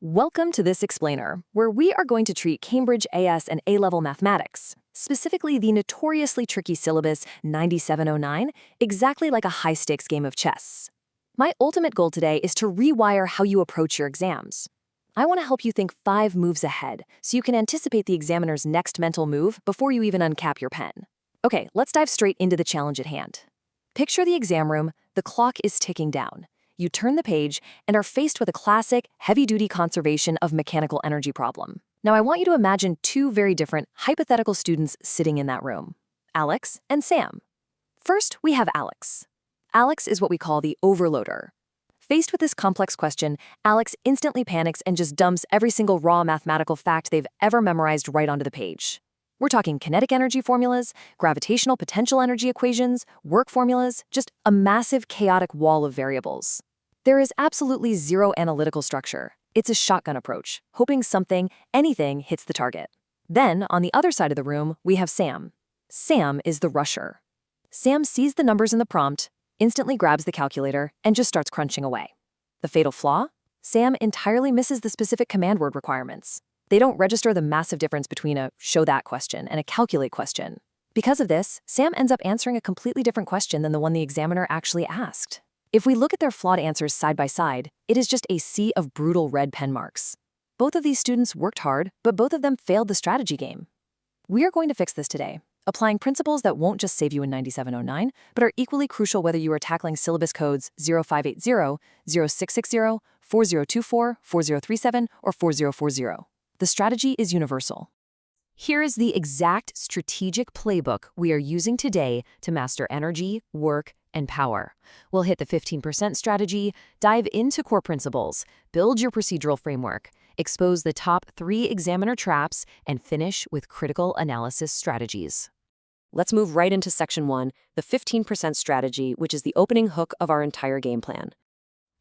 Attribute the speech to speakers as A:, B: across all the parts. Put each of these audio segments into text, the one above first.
A: Welcome to This Explainer, where we are going to treat Cambridge AS and A-level mathematics, specifically the notoriously tricky syllabus 9709, exactly like a high-stakes game of chess. My ultimate goal today is to rewire how you approach your exams. I want to help you think 5 moves ahead, so you can anticipate the examiner's next mental move before you even uncap your pen. Okay, let's dive straight into the challenge at hand. Picture the exam room, the clock is ticking down. You turn the page and are faced with a classic, heavy-duty conservation of mechanical energy problem. Now, I want you to imagine 2 very different, hypothetical students sitting in that room, Alex and Sam. First, we have Alex. Alex is what we call the overloader. Faced with this complex question, Alex instantly panics and just dumps every single raw mathematical fact they've ever memorized right onto the page. We're talking kinetic energy formulas, gravitational potential energy equations, work formulas, just a massive chaotic wall of variables. There is absolutely zero analytical structure. It's a shotgun approach, hoping something, anything, hits the target. Then, on the other side of the room, we have Sam. Sam is the rusher. Sam sees the numbers in the prompt, instantly grabs the calculator, and just starts crunching away. The fatal flaw? Sam entirely misses the specific command word requirements. They don't register the massive difference between a show that question and a calculate question. Because of this, Sam ends up answering a completely different question than the one the examiner actually asked. If we look at their flawed answers side by side, it is just a sea of brutal red pen marks. Both of these students worked hard, but both of them failed the strategy game. We are going to fix this today, applying principles that won't just save you in 9709, but are equally crucial whether you are tackling syllabus codes 0580, 0660, 4024, 4037, or 4040. The strategy is universal. Here is the exact strategic playbook we are using today to master energy, work, and power. We'll hit the 15% strategy, dive into core principles, build your procedural framework, expose the top 3 examiner traps, and finish with critical analysis strategies. Let's move right into Section 1, the 15% strategy, which is the opening hook of our entire game plan.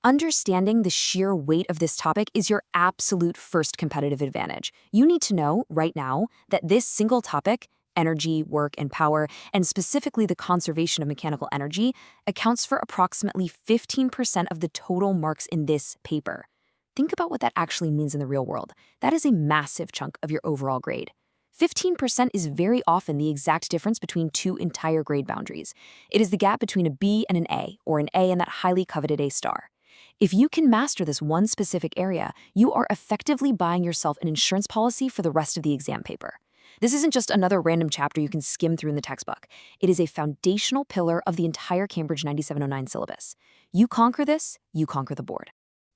A: Understanding the sheer weight of this topic is your absolute first competitive advantage. You need to know right now that this single topic, energy, work, and power, and specifically the conservation of mechanical energy, accounts for approximately 15% of the total marks in this paper. Think about what that actually means in the real world. That is a massive chunk of your overall grade. 15% is very often the exact difference between 2 entire grade boundaries. It is the gap between a B and an A, or an A and that highly coveted A star. If you can master this one specific area, you are effectively buying yourself an insurance policy for the rest of the exam paper. This isn't just another random chapter you can skim through in the textbook. It is a foundational pillar of the entire Cambridge 9709 syllabus. You conquer this, you conquer the board.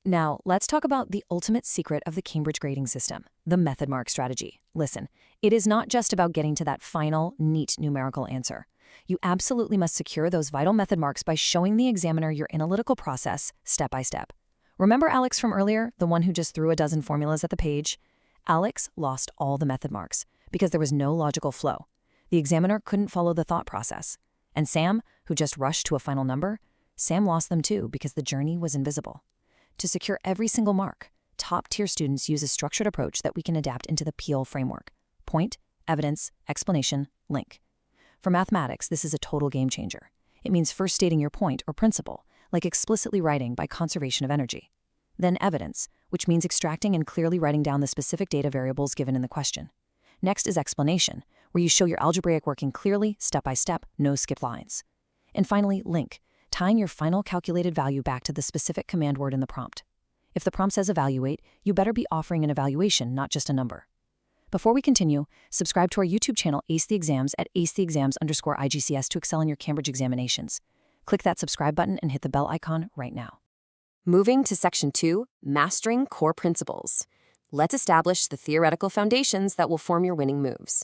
A: Now, let's talk about the ultimate secret of the Cambridge grading system, the method mark strategy. Listen, it is not just about getting to that final, neat numerical answer. You absolutely must secure those vital method marks by showing the examiner your analytical process step by step. Remember Alex from earlier, the one who just threw a dozen formulas at the page? Alex lost all the method marks because there was no logical flow. The examiner couldn't follow the thought process. And Sam, who just rushed to a final number, Sam lost them too because the journey was invisible. To secure every single mark, top-tier students use a structured approach that we can adapt into the Peel framework: point, evidence, explanation, link. For mathematics, this is a total game changer. It means first stating your point or principle, like explicitly writing by conservation of energy. Then evidence, which means extracting and clearly writing down the specific data variables given in the question. Next is explanation, where you show your algebraic working clearly, step by step, no skip lines. And finally, link, tying your final calculated value back to the specific command word in the prompt. If the prompt says evaluate, you better be offering an evaluation, not just a number. Before we continue, subscribe to our YouTube channel Ace the Exams at acetheexams_IGCS to excel in your Cambridge examinations. Click that subscribe button and hit the bell icon right now. Moving to Section 2, Mastering Core Principles. Let's establish the theoretical foundations that will form your winning moves.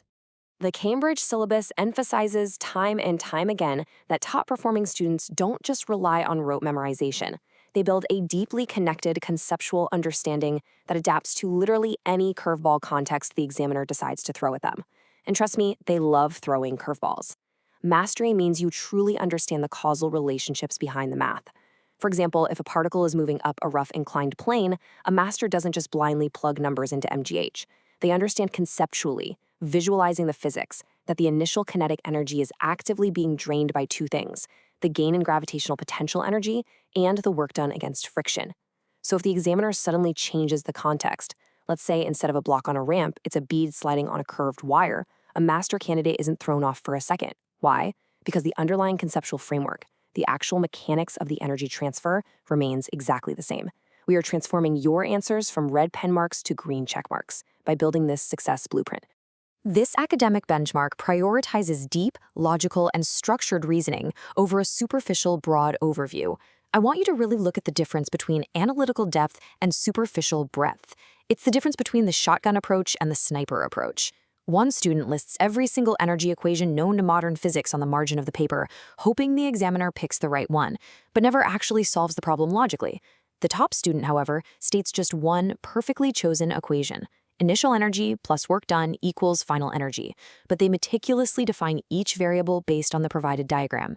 A: The Cambridge syllabus emphasizes time and time again that top-performing students don't just rely on rote memorization. They build a deeply connected conceptual understanding that adapts to literally any curveball context the examiner decides to throw at them. And trust me, they love throwing curveballs. Mastery means you truly understand the causal relationships behind the math. For example, if a particle is moving up a rough inclined plane, a master doesn't just blindly plug numbers into MGH. They understand conceptually, visualizing the physics, that the initial kinetic energy is actively being drained by 2 things: the gain in gravitational potential energy and the work done against friction.
B: So if the examiner suddenly changes the context, let's say instead of a block on a ramp, it's a bead sliding on a curved wire, a master candidate isn't thrown off for a second. Why? Because the underlying conceptual framework, the actual mechanics of the energy transfer, remains exactly the same. We are transforming your answers from red pen marks to green check marks by building this success blueprint. This academic benchmark prioritizes deep, logical, and structured reasoning over a superficial, broad overview. I want you to really look at the difference between analytical depth and superficial breadth. It's the difference between the shotgun approach and the sniper approach. One student lists every single energy equation known to modern physics on the margin of the paper, hoping the examiner picks the right one, but never actually solves the problem logically. The top student, however, states just one perfectly chosen equation. Initial energy plus work done equals final energy, but they meticulously define each variable based on the provided diagram.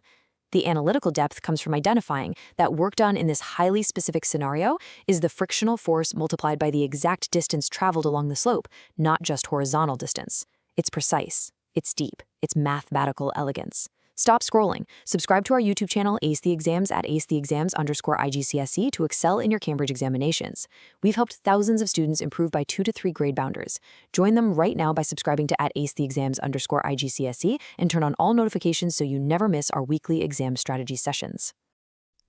B: The analytical depth comes from identifying that work done in this highly specific scenario is the frictional force multiplied by the exact distance traveled along the slope, not just horizontal distance. It's precise, it's deep, it's mathematical elegance. Stop scrolling. Subscribe to our YouTube channel, Ace the Exams, at acetheexams_IGCSE to excel in your Cambridge examinations. We've helped thousands of students improve by 2 to 3 grade bounders. Join them right now by subscribing to at acetheexams_IGCSE and turn on all notifications so you never miss our weekly exam strategy sessions.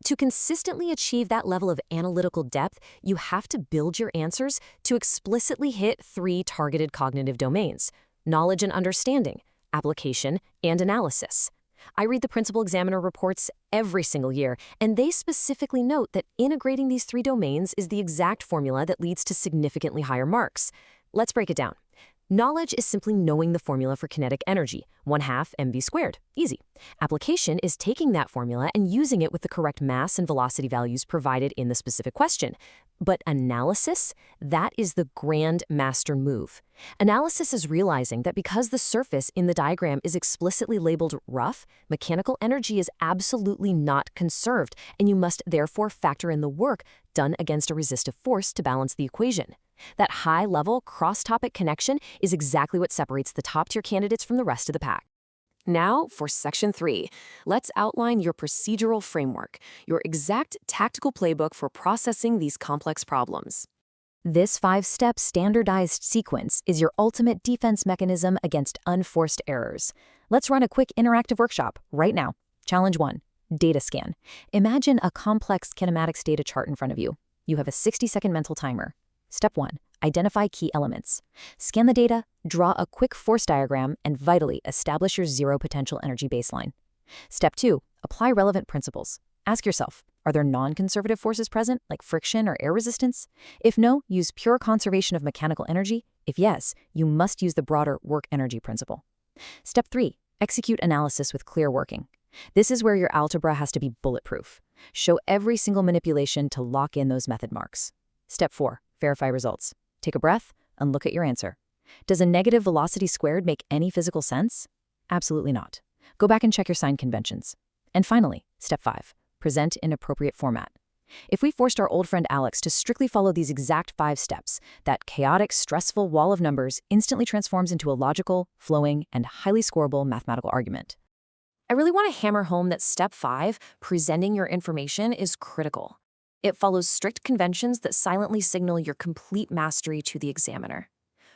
B: To consistently achieve that level of analytical depth, you have to build your answers to explicitly hit 3 targeted cognitive domains: knowledge and understanding, application, and analysis. I read the principal examiner reports every single year, and they specifically note that integrating these 3 domains is the exact formula that leads to significantly higher marks. Let's break it down. Knowledge is simply knowing the formula for kinetic energy, 1/2 mv². Easy. Application is taking that formula and using it with the correct mass and velocity values provided in the specific question. But analysis, that is the grand master move. Analysis is realizing that because the surface in the diagram is explicitly labeled rough, mechanical energy is absolutely not conserved, and you must therefore factor in the work done against a resistive force to balance the equation. That high-level, cross-topic connection is exactly what separates the top-tier candidates from the rest of the pack. Now for Section 3. Let's outline your procedural framework, your exact tactical playbook for processing these complex problems. This 5-step standardized sequence is your ultimate defense mechanism against unforced errors. Let's run a quick interactive workshop right now. Challenge 1. Data scan. Imagine a complex kinematics data chart in front of you. You have a 60-second mental timer. Step 1. Identify key elements. Scan the data, draw a quick force diagram, and vitally establish your zero potential energy baseline. Step 2. Apply relevant principles. Ask yourself, are there non-conservative forces present, like friction or air resistance? If no, use pure conservation of mechanical energy. If yes, you must use the broader work energy principle. Step 3. Execute analysis with clear working. This is where your algebra has to be bulletproof. Show every single manipulation to lock in those method marks. Step 4. Verify results. Take a breath and look at your answer. Does a negative velocity squared make any physical sense? Absolutely not. Go back and check your sign conventions. And finally, Step 5. Present in appropriate format. If we forced our old friend Alex to strictly follow these exact 5 steps, that chaotic, stressful wall of numbers instantly transforms into a logical, flowing, and highly scoreable mathematical argument. I really want to hammer home that Step 5, presenting your information, is critical. It follows strict conventions that silently signal your complete mastery to the examiner.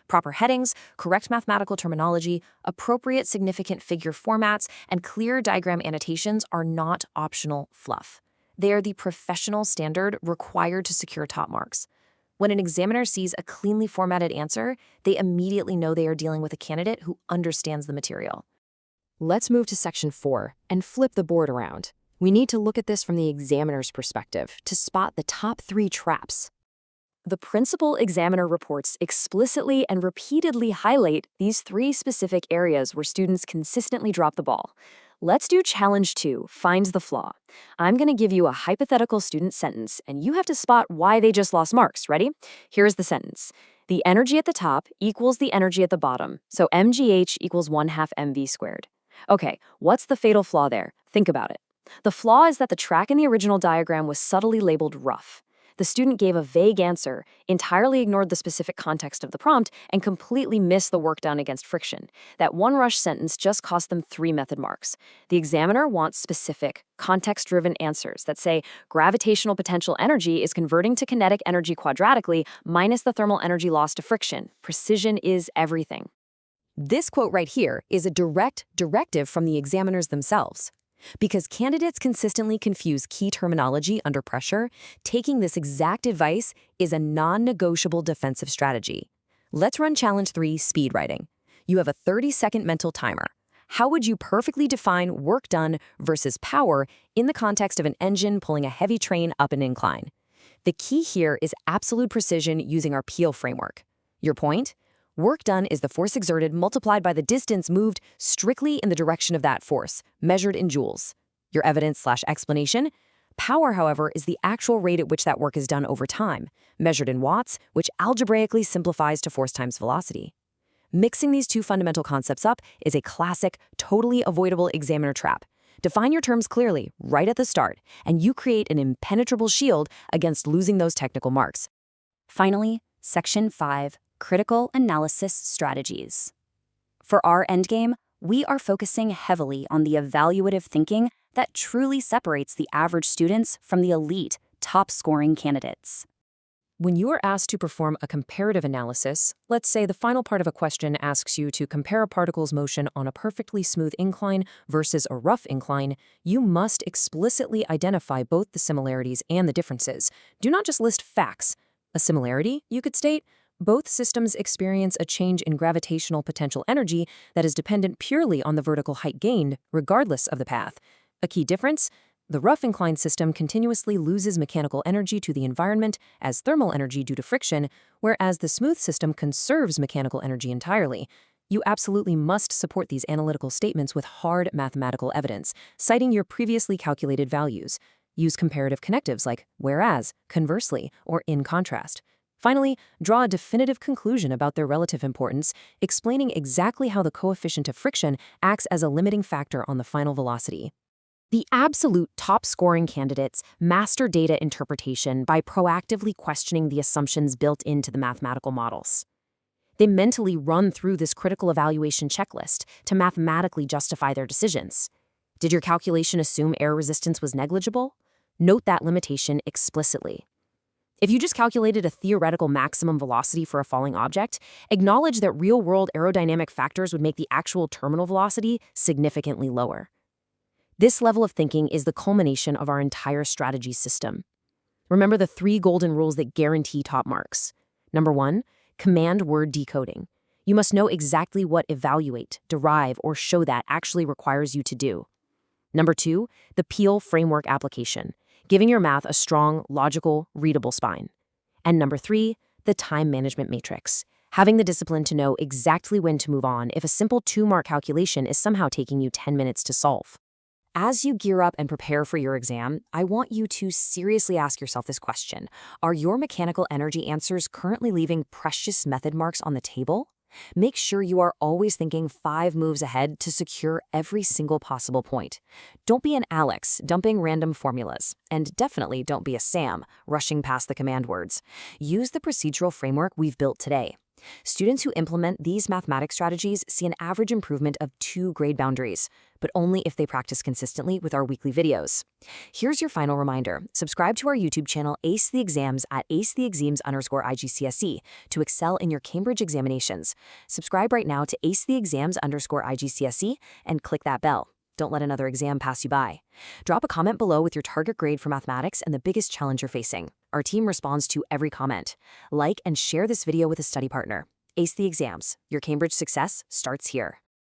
B: Proper headings, correct mathematical terminology, appropriate significant figure formats, and clear diagram annotations are not optional fluff. They are the professional standard required to secure top marks. When an examiner sees a cleanly formatted answer, they immediately know they are dealing with a candidate who understands the material. Let's move to Section 4 and flip the board around. We need to look at this from the examiner's perspective to spot the top 3 traps. The principal examiner reports explicitly and repeatedly highlight these 3 specific areas where students consistently drop the ball. Let's do Challenge 2, Finds the Flaw. I'm going to give you a hypothetical student sentence, and you have to spot why they just lost marks. Ready? Here's the sentence. The energy at the top equals the energy at the bottom, so mgh equals 1/2 mv². Okay, what's the fatal flaw there? Think about it. The flaw is that the track in the original diagram was subtly labeled rough.
A: The student gave a vague answer, entirely ignored the specific context of the prompt, and completely missed the work done against friction. That one rush sentence just cost them 3 method marks. The examiner wants specific, context-driven answers that say gravitational potential energy is converting to kinetic energy quadratically minus the thermal energy lost to friction. Precision is everything. This quote right here is a direct directive from the examiners themselves. Because candidates consistently confuse key terminology under pressure, taking this exact advice is a non-negotiable defensive strategy. Let's run Challenge 3, speed writing. You have a 30-second mental timer. How would you perfectly define work done versus power in the context of an engine pulling a heavy train up an incline? The key here is absolute precision using our Peel framework. Your point? Work done is the force exerted multiplied by the distance moved strictly in the direction of that force, measured in joules. Your evidence/explanation? Power, however, is the actual rate at which that work is done over time, measured in watts, which algebraically simplifies to force times velocity. Mixing these two fundamental concepts up is a classic, totally avoidable examiner trap. Define your terms clearly, right at the start, and you create an impenetrable shield against losing those technical marks.
C: Finally, Section 5. Critical analysis strategies. For our endgame, we are focusing heavily on the evaluative thinking that truly separates the average students from the elite, top-scoring candidates.
A: When you are asked to perform a comparative analysis, let's say the final part of a question asks you to compare a particle's motion on a perfectly smooth incline versus a rough incline, you must explicitly identify both the similarities and the differences. Do not just list facts. A similarity, you could state, both systems experience a change in gravitational potential energy that is dependent purely on the vertical height gained, regardless of the path. A key difference? The rough inclined system continuously loses mechanical energy to the environment as thermal energy due to friction, whereas the smooth system conserves mechanical energy entirely. You absolutely must support these analytical statements with hard mathematical evidence, citing your previously calculated values. Use comparative connectives like whereas, conversely, or in contrast. Finally, draw a definitive conclusion about their relative importance, explaining exactly how the coefficient of friction acts as a limiting factor on the final velocity. The absolute top-scoring candidates master data interpretation by proactively questioning the assumptions built into the mathematical models. They mentally run through this critical evaluation checklist to mathematically justify their decisions. Did your calculation assume air resistance was negligible? Note that limitation explicitly. If you just calculated a theoretical maximum velocity for a falling object, acknowledge that real-world aerodynamic factors would make the actual terminal velocity significantly lower. This level of thinking is the culmination of our entire strategy system. Remember the 3 golden rules that guarantee top marks. Number 1, command word decoding. You must know exactly what evaluate, derive, or show that actually requires you to do. Number 2, the Peel framework application, giving your math a strong, logical, readable spine. And number 3, the time management matrix, having the discipline to know exactly when to move on if a simple 2-mark calculation is somehow taking you 10 minutes to solve. As you gear up and prepare for your exam, I want you to seriously ask yourself this question. Are your mechanical energy answers currently leaving precious method marks on the table? Make sure you are always thinking 5 moves ahead to secure every single possible point. Don't be an Alex dumping random formulas, and definitely don't be a Sam rushing past the command words. Use the procedural framework we've built today. Students who implement these mathematics strategies see an average improvement of 2 grade boundaries, but only if they practice consistently with our weekly videos. Here's your final reminder. Subscribe to our YouTube channel Ace the Exams at acetheexams_IGCSE to excel in your Cambridge examinations. Subscribe right now to acetheexams_IGCSE and click that bell. Don't let another exam pass you by. Drop a comment below with your target grade for mathematics and the biggest challenge you're facing. Our team responds to every comment. Like and share this video with a study partner. Ace the Exams. Your Cambridge success starts here.